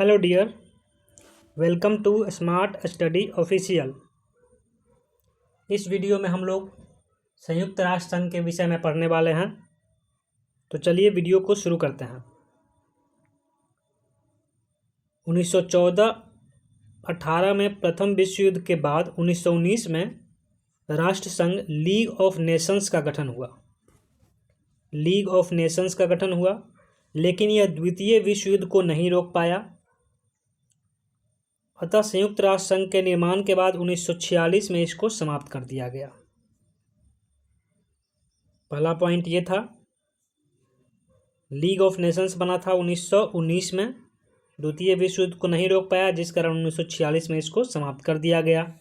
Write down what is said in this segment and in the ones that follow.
Hello dear, welcome to smart study official. इस video में हम लोग संयुक्त राष्ट्र संघ के विषय में पढ़ने वाले हैं। तो चलिए वीडियो को शुरू करते हैं। 1914-18 में प्रथम विश्व युद्ध के बाद 1919 में राष्ट्र संघ लीग ऑफ नेशंस का गठन हुआ। लेकिन यह द्वितीय विश्व युद्ध को नहीं रोक पाया। अतः संयुक्त राष्ट्र संघ के निर्माण के बाद 1946 में इसको समाप्त कर दिया गया। पहला पॉइंट ये था, लीग ऑफ नेशंस बना था 1919 में, द्वितीय विश्व युद्ध को नहीं रोक पाया, जिस कारण 1946 में इसको समाप्त कर दिया गया।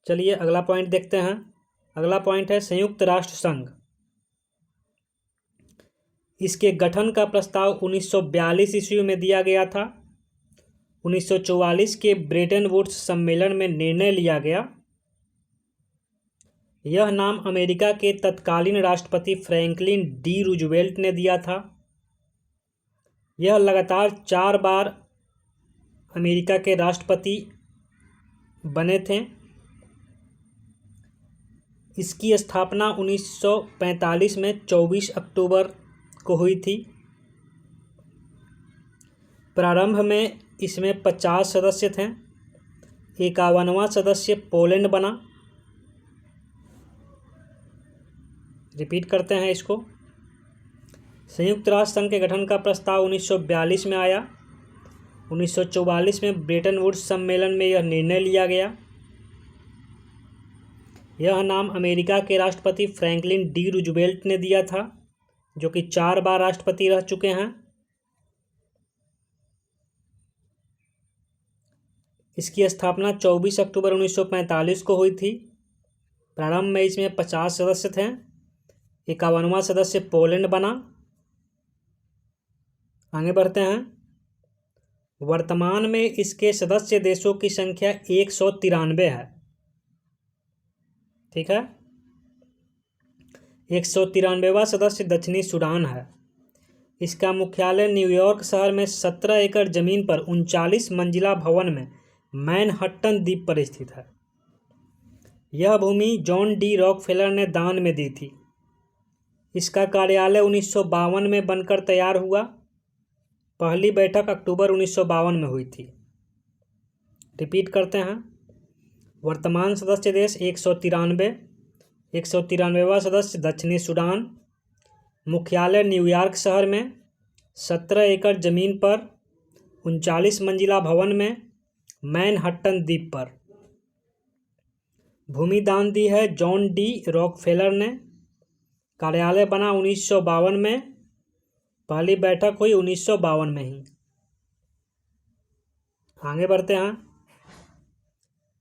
चलिए अगला पॉइंट देखते हैं। अगला पॉइंट है संयुक्त राष्ट्र संघ। इसके गठन का प्रस्ताव 1942 ईस्वी में दिया गया था। 1944 के ब्रेटन वुड्स सम्मेलन में निर्णय लिया गया। यह नाम अमेरिका के तत्कालीन राष्ट्रपति फ्रैंकलिन डी रूजवेल्ट ने दिया था। यह लगातार 4 बार अमेरिका के राष्ट्रपति बने थे। इसकी स्थापना 1945 में 24 अक्टूबर को हुई थी। प्रारंभ में इसमें 50 सदस्य थे। 51वां सदस्य पोलैंड बना। रिपीट करते हैं इसको। संयुक्त राष्ट्र संघ के गठन का प्रस्ताव 1942 में आया। 1944 में ब्रेटन वुड्स सम्मेलन में यह निर्णय लिया गया। यह नाम अमेरिका के राष्ट्रपति फ्रैंकलिन डी रूजवेल्ट ने दिया था, जो कि 4 बार राष्ट्रपति रह चुके हैं। इसकी स्थापना 24 अक्टूबर 1945 को हुई थी। प्रारंभ में इसमें 50 सदस्य थे। 51वां सदस्य पोलैंड बना। आगे बढ़ते हैं। वर्तमान में इसके सदस्य देशों की संख्या 193 है। ठीक है। 193वां सदस्य दक्षिणी सूडान है। इसका मुख्यालय न्यूयॉर्क शहर में 17 एकड़ जमीन पर 39 मंजिला भवन में मैनहट्टन द्वीप पर स्थित है। यह भूमि जॉन डी रॉकफेलर ने दान में दी थी। इसका कार्यालय 1952 में बनकर तैयार हुआ। पहली बैठक अक्टूबर 1952 में हुई थी। रिपीट करते हैं। वर्तमान सदस्य देश 193। 193वां सदस्य दक्षिणी सूडान। मुख्यालय न्यूयॉर्क शहर में 17 एकड़ जमीन पर 39 मंजिला भवन में मैनहट्टन द्वीप पर। भूमि दान दी है जॉन डी रॉकफेलर ने। कार्यालय बना 1952 में। पहली बैठक हुई 1952 में ही। आगे बढ़ते हैं।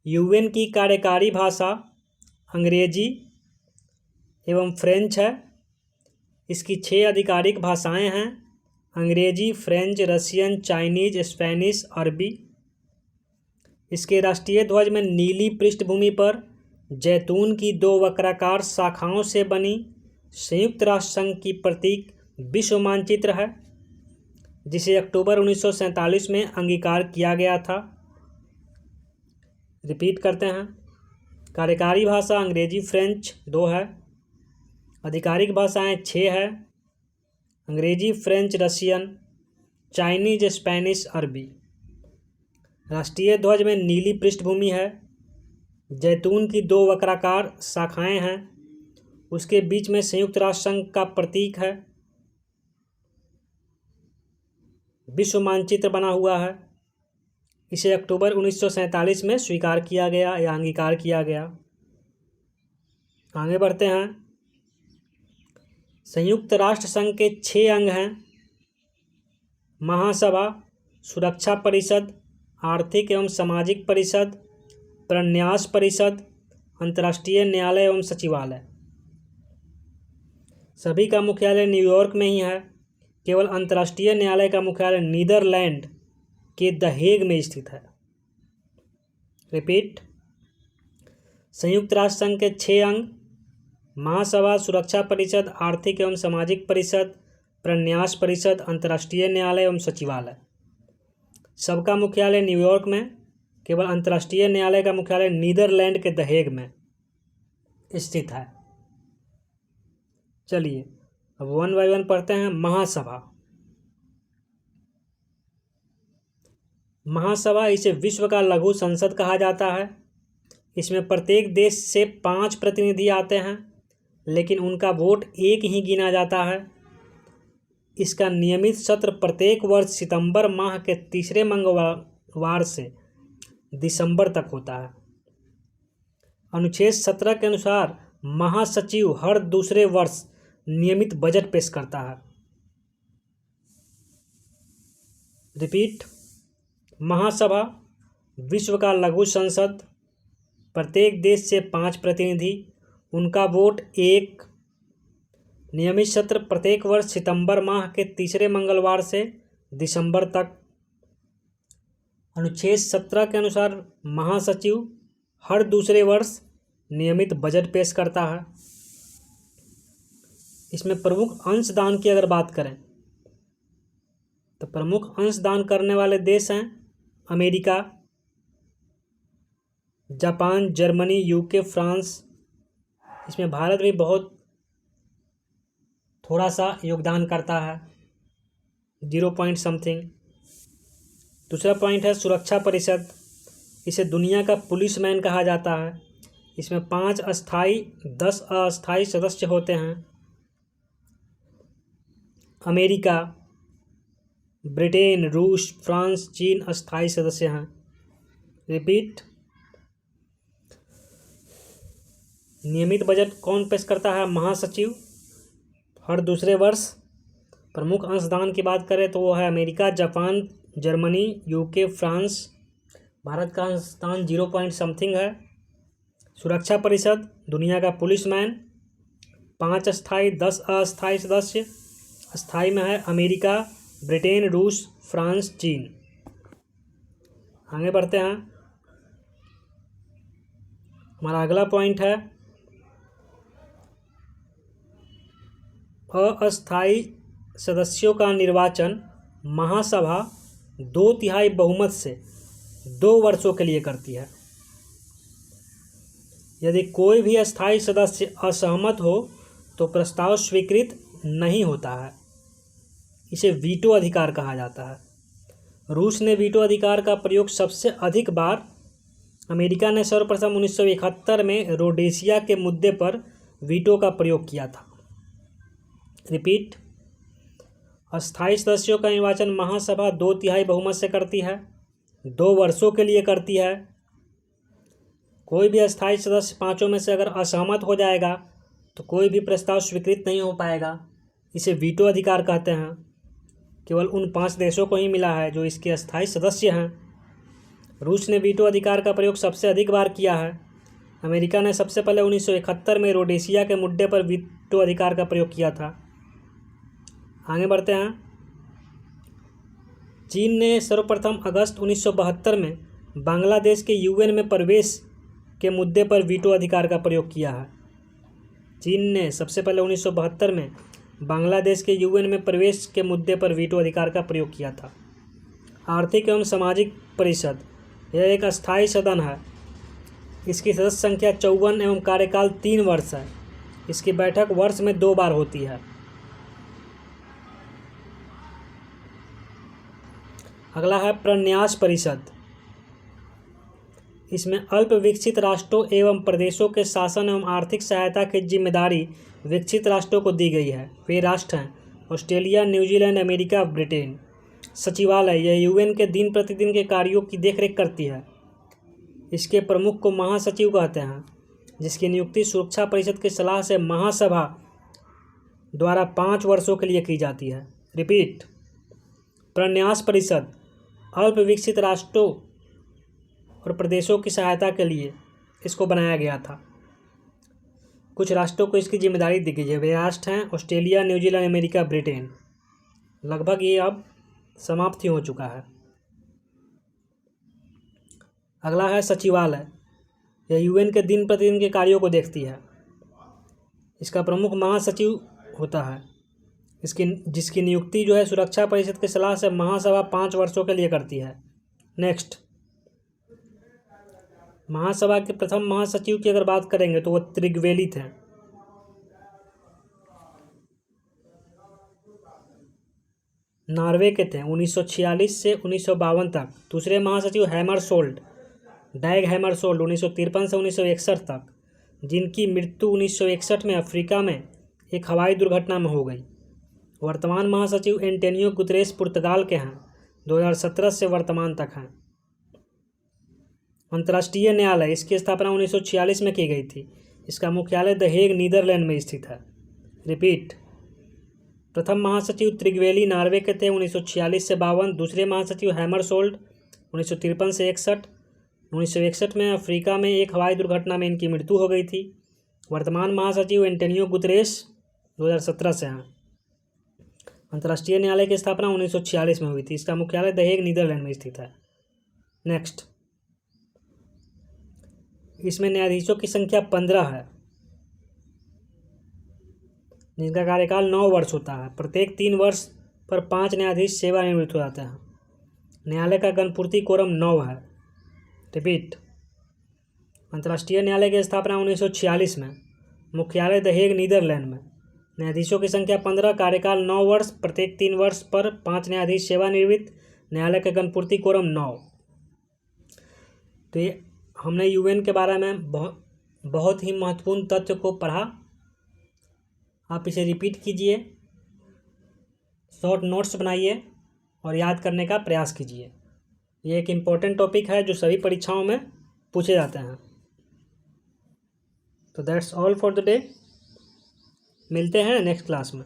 यूएन की कार्यकारी भाषा अंग्रेजी एवं फ्रेंच है। इसकी 6 आधिकारिक भाषाएं हैं: अंग्रेजी, फ्रेंच, रशियन, चाइनीज, स्पेनिश, अरबी। इसके राष्ट्रीय ध्वज में नीली पृष्ठभूमि पर जैतून की 2 वक्राकार शाखाओं से बनी संयुक्त राष्ट्र संघ की प्रतीक विश्व मानचित्र है, जिसे अक्टूबर 1947 में अंगीकार किया गया था। रिपीट करते हैं। कार्यकारी भाषा अंग्रेजी, फ्रेंच 2 है। आधिकारिक भाषाएं 6 है: अंग्रेजी, फ्रेंच, रशियन, चाइनीज, स्पेनिश, अरबी। राष्ट्रीय ध्वज में नीली पृष्ठभूमि है। जैतून की 2 वक्राकार शाखाएं हैं। उसके बीच में संयुक्त राष्ट्र संघ का प्रतीक है। विश्व मानचित्र बना हुआ है। इसे अक्टूबर 1947 में स्वीकार किया गया या अंगीकार किया गया। आगे बढ़ते हैं। संयुक्त राष्ट्र संघ के 6 अंग हैं: महासभा, सुरक्षा परिषद, आर्थिक एवं सामाजिक परिषद, प्रन्यास परिषद, अंतर्राष्ट्रीय न्यायालय एवं सचिवालय। सभी का मुख्यालय न्यूयॉर्क में ही है। केवल अंतर्राष्ट्रीय न्यायालय का मुख्यालय नीदरलैंड के द हेग में स्थित है। रिपीट। संयुक्त राष्ट्र संघ के 6 अंग: महासभा, सुरक्षा परिषद, आर्थिक एवं सामाजिक परिषद, प्रन्यास परिषद, अंतर्राष्ट्रीय न्यायालय एवं सचिवालय। सबका मुख्यालय न्यूयॉर्क में, केवल अंतर्राष्ट्रीय न्यायालय का मुख्यालय नीदरलैंड के द हेग में स्थित है। चलिए अब 1 बाय 1 पढ़ते हैं। महासभा। महासभा, इसे विश्व का लघु संसद कहा जाता है। इसमें प्रत्येक देश से 5 प्रतिनिधि आते हैं, लेकिन उनका वोट एक ही गिना जाता है। इसका नियमित सत्र प्रत्येक वर्ष सितंबर माह के तीसरे मंगलवार से दिसंबर तक होता है। अनुच्छेद 17 के अनुसार महासचिव हर दूसरे वर्ष नियमित बजट पेश करता है। रिपीट, महासभा, विश्व का लघु संसद, प्रत्येक देश से 5 प्रतिनिधि, उनका वोट एक, नियमित सत्र प्रत्येक वर्ष सितंबर माह के तीसरे मंगलवार से दिसंबर तक। अनुच्छेद 17 के अनुसार महासचिव हर दूसरे वर्ष नियमित बजट पेश करता है। इसमें प्रमुख अंशदान की अगर बात करें तो प्रमुख अंशदान करने वाले देश हैं America, Japan, Germany, UK, France. इसमें भारत भी बहुत थोड़ा सा योगदान करता है, 0 पॉइंट समथिंग। दूसरा पॉइंट है सुरक्षा परिषद। इसे दुनिया का पुलिसमैन कहा जाता है। इसमें 5 स्थायी 10 अस्थायी सदस्य होते हैं। अमेरिका, ब्रिटेन, रूस, फ्रांस, चीन अस्थायी सदस्य हैं। रिपीट, नियमित बजट कौन पेश करता है? महासचिव हर दूसरे वर्ष। प्रमुख अंशदान की बात करें तो वो है America, Japan, Germany, UK, France. Bharat का अंशदान 0 पॉइंट समथिंग है। सुरक्षा परिषद, दुनिया का पुलिसमैन, 5 स्थायी 10 अस्थायी सदस्य। स्थायी में है अमेरिका, ब्रिटेन, रूस, फ्रांस, चीन। आगे बढ़ते हैं। हमारा अगला पॉइंट है अस्थायी सदस्यों का निर्वाचन महासभा 2/3 बहुमत से 2 वर्षों के लिए करती है। यदि कोई भी अस्थायी सदस्य असहमत हो तो प्रस्ताव स्वीकृत नहीं होता है। इसे वीटो अधिकार कहा जाता है। रूस ने वीटो अधिकार का प्रयोग सबसे अधिक बार, अमेरिका ने सर्वप्रथम 1971 में रोडेशिया के मुद्दे पर वीटो का प्रयोग किया था। रिपीट, अस्थायी सदस्यों का निर्वाचन महासभा 2/3 बहुमत से करती है, 2 वर्षों के लिए करती है। कोई भी अस्थायी सदस्य 5 में से अगर असहमत हो जाएगा तो कोई भी प्रस्ताव स्वीकृत नहीं हो पाएगा। इसे वीटो अधिकार कहते हैं। केवल उन 5 देशों को ही मिला है जो इसके अस्थायी सदस्य हैं। रूस ने वीटो अधिकार का प्रयोग सबसे अधिक बार किया है। अमेरिका ने सबसे पहले 1971 में रोडेशिया के मुद्दे पर वीटो अधिकार का प्रयोग किया था। आगे बढ़ते हैं। चीन ने सर्वप्रथम अगस्त 1972 में बांग्लादेश के यूएन में प्रवेश के मुद्दे पर वीटो अधिकार का प्रयोग किया है। चीन ने सबसे पहले 1972 में बांग्लादेश के यूएन में प्रवेश के मुद्दे पर वीटो अधिकार का प्रयोग किया था। आर्थिक एवं सामाजिक परिषद, यह एक अस्थायी सदन है। इसकी सदस्य संख्या 54 एवं कार्यकाल 3 वर्ष है। इसकी बैठक वर्ष में 2 बार होती है। अगला है प्रन्यास परिषद। इसमें अल्प विकसित राष्ट्रों एवं प्रदेशों के शासन एवं आर्थिक सहायता की जिम्मेदारी विकसित राष्ट्रों को दी गई है। वे राष्ट्र हैं ऑस्ट्रेलिया, न्यूजीलैंड, अमेरिका, ब्रिटेन। सचिवालय, यह यूएन के दिन प्रतिदिन के कार्यों की देखरेख करती है। इसके प्रमुख को महासचिव कहते हैं, जिसकी नियुक्ति सुरक्षा परिषद की सलाह से महासभा द्वारा 5 वर्षों के लिए की जाती है। रिपीट, प्रन्यास परिषद अल्प विकसित राष्ट्रों और प्रदेशों की सहायता के लिए इसको बनाया गया था। कुछ राष्ट्रों को इसकी जिम्मेदारी दी गई है। वे राष्ट्र हैं ऑस्ट्रेलिया, न्यूजीलैंड, अमेरिका, ब्रिटेन। लगभग ये अब समाप्त ही हो चुका है। अगला है सचिवालय। यह यूएन के दिन प्रतिदिन के कार्यों को देखती है। इसका प्रमुख महासचिव होता है। जिसकी नियुक्ति जो है सुरक्षा परिषद की सलाह से महासभा 5 वर्षों के लिए करती है। नेक्स्ट, महासभा के प्रथम महासचिव की अगर बात करेंगे तो वो त्रिगवेली थे। नॉर्वे के थे, 1946 से 1952 तक। दूसरे महासचिव हैमरशोल्ड, डैग हैमरशोल्ड, 1953 से 1961 तक, जिनकी मृत्यु 1961 में अफ्रीका में एक हवाई दुर्घटना में हो गई। वर्तमान महासचिव एंटोनियो गुतेरेस पुर्तगाल के हैं, 2017 से वर्तमान तक हैं। अंतर्राष्ट्रीय न्यायालय, इसकी स्थापना 1946 में की गई थी। इसका मुख्यालय द हेग, नीदरलैंड में स्थित है। रिपीट, प्रथम महासचिव त्रिगवेली, नॉर्वे के थे, 1946 से 52। दूसरे महासचिव हैमरशोल्ड, 1953 से 61। 1961 में अफ्रीका में एक हवाई दुर्घटना में इनकी मृत्यु हो गई थी। वर्तमान महासचिव एंटोनियो गुतेरेस 2017 से हैं। अंतर्राष्ट्रीय न्यायालय की स्थापना 1946 में हुई थी। इसका मुख्यालय द हेग, नीदरलैंड में स्थित है। नेक्स्ट, इसमें न्यायाधीशों की संख्या 15 है, जिनका कार्यकाल 9 वर्ष होता है। प्रत्येक 3 वर्ष पर 5 न्यायाधीश सेवानिवृत्त हो जाते हैं। न्यायालय का गणपूर्ति कोरम 9 है। रिपीट, अंतर्राष्ट्रीय न्यायालय की स्थापना 1946 में, मुख्यालय द हेग, नीदरलैंड में। न्यायाधीशों की संख्या 15, कार्यकाल 9 वर्ष, प्रत्येक 3 वर्ष पर 5 न्यायाधीश सेवानिवृत्त। न्यायालय का गणपूर्ति कोरम 9। तो ये हमने यूएन के बारे में बहुत ही महत्वपूर्ण तथ्य को पढ़ा। आप इसे रिपीट कीजिए, शॉर्ट नोट्स बनाइए और याद करने का प्रयास कीजिए। ये एक इम्पोर्टेंट टॉपिक है जो सभी परीक्षाओं में पूछे जाते हैं। तो that's all for the day. मिलते हैं नेक्स्ट क्लास में।